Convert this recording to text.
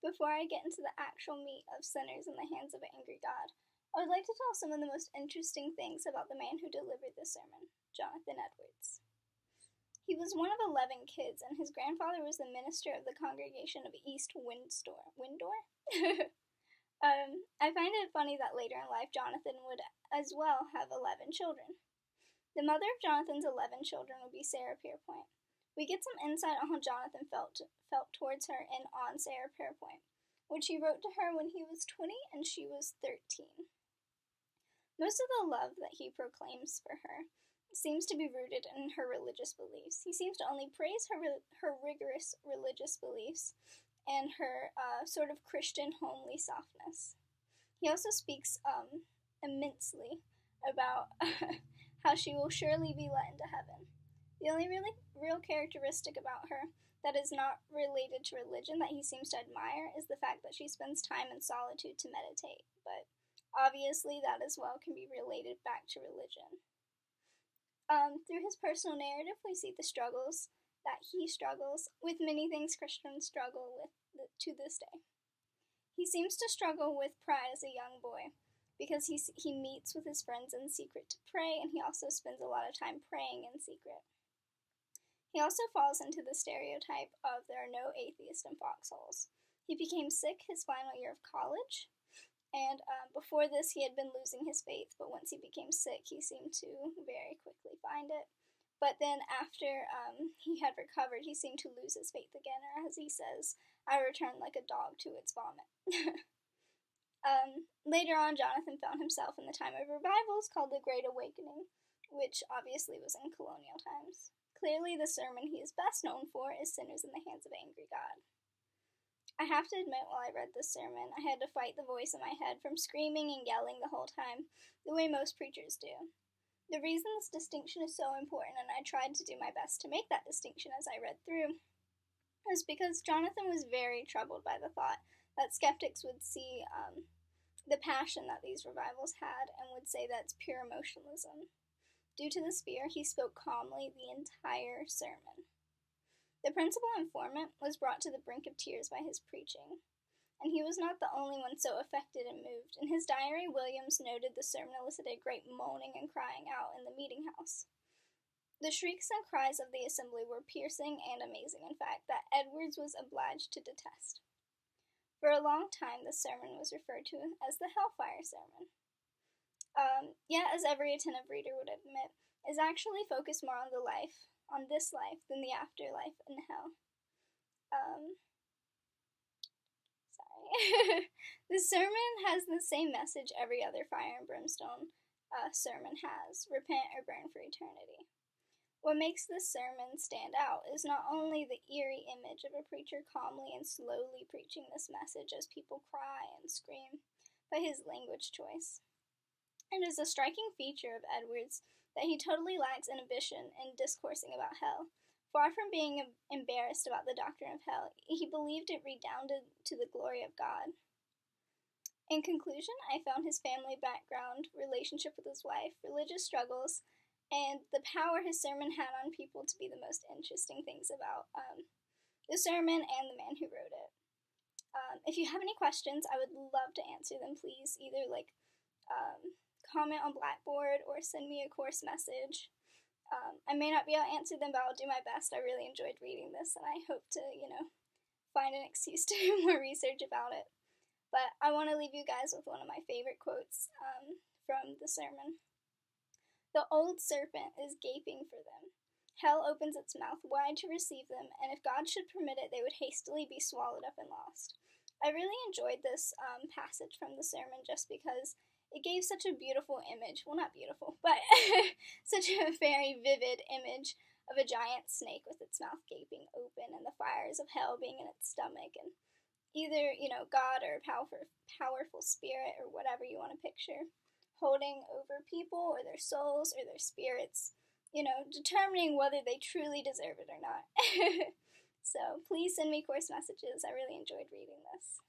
Before I get into the actual meat of sinners in the hands of an angry God, I would like to tell some of the most interesting things about the man who delivered this sermon, Jonathan Edwards. He was one of 11 kids, and his grandfather was the minister of the congregation of East Windsor. Windor? I find it funny that later in life Jonathan would as well have 11 children. The mother of Jonathan's 11 children would be Sarah Pierpoint. We get some insight on how Jonathan felt towards her in On Sarah Pierpoint, which he wrote to her when he was 20 and she was 13. Most of the love that he proclaims for her seems to be rooted in her religious beliefs. He seems to only praise her rigorous religious beliefs and her sort of Christian homely softness. He also speaks immensely about how she will surely be let into heaven. The only really real characteristic about her that is not related to religion that he seems to admire is the fact that she spends time in solitude to meditate, but obviously that as well can be related back to religion. Through his personal narrative, we see the struggles that he struggles with, many things Christians struggle with to this day. He seems to struggle with pride as a young boy because he meets with his friends in secret to pray, and he also spends a lot of time praying in secret. He also falls into the stereotype of there are no atheists in foxholes. He became sick his final year of college, and before this he had been losing his faith, but once he became sick he seemed to very quickly find it. But then after he had recovered, he seemed to lose his faith again, or as he says, I returned like a dog to its vomit. Later on, Jonathan found himself in the time of revivals called the Great Awakening, which obviously was in colonial times. Clearly, the sermon he is best known for is Sinners in the Hands of an Angry God. I have to admit, while I read this sermon, I had to fight the voice in my head from screaming and yelling the whole time, the way most preachers do. The reason this distinction is so important, and I tried to do my best to make that distinction as I read through, is because Jonathan was very troubled by the thought that skeptics would see the passion that these revivals had and would say that's pure emotionalism. Due to this fear, he spoke calmly the entire sermon. The principal informant was brought to the brink of tears by his preaching, and he was not the only one so affected and moved. In his diary, Williams noted the sermon elicited great moaning and crying out in the meeting house. The shrieks and cries of the assembly were piercing and amazing, in fact, that Edwards was obliged to detest. For a long time, this sermon was referred to as the Hellfire Sermon. Yet, as every attentive reader would admit, is actually focused more on this life, than the afterlife in hell. The sermon has the same message every other fire and brimstone sermon has: repent or burn for eternity. What makes this sermon stand out is not only the eerie image of a preacher calmly and slowly preaching this message as people cry and scream, but his language choice. It is a striking feature of Edwards that he totally lacks inhibition in discoursing about hell. Far from being embarrassed about the doctrine of hell, he believed it redounded to the glory of God. In conclusion, I found his family background, relationship with his wife, religious struggles, and the power his sermon had on people to be the most interesting things about the sermon and the man who wrote it. If you have any questions, I would love to answer them. Please either comment on Blackboard or send me a course message. I may not be able to answer them, but I'll do my best. I really enjoyed reading this, and I hope to, find an excuse to do more research about it. But I want to leave you guys with one of my favorite quotes from the sermon. The old serpent is gaping for them. Hell opens its mouth wide to receive them, and if God should permit it, they would hastily be swallowed up and lost. I really enjoyed this passage from the sermon just because it gave such a beautiful image. Well, not beautiful, but such a very vivid image of a giant snake with its mouth gaping open and the fires of hell being in its stomach, and either, God or a powerful spirit or whatever you want to picture holding over people or their souls or their spirits, determining whether they truly deserve it or not. So please send me course messages. I really enjoyed reading this.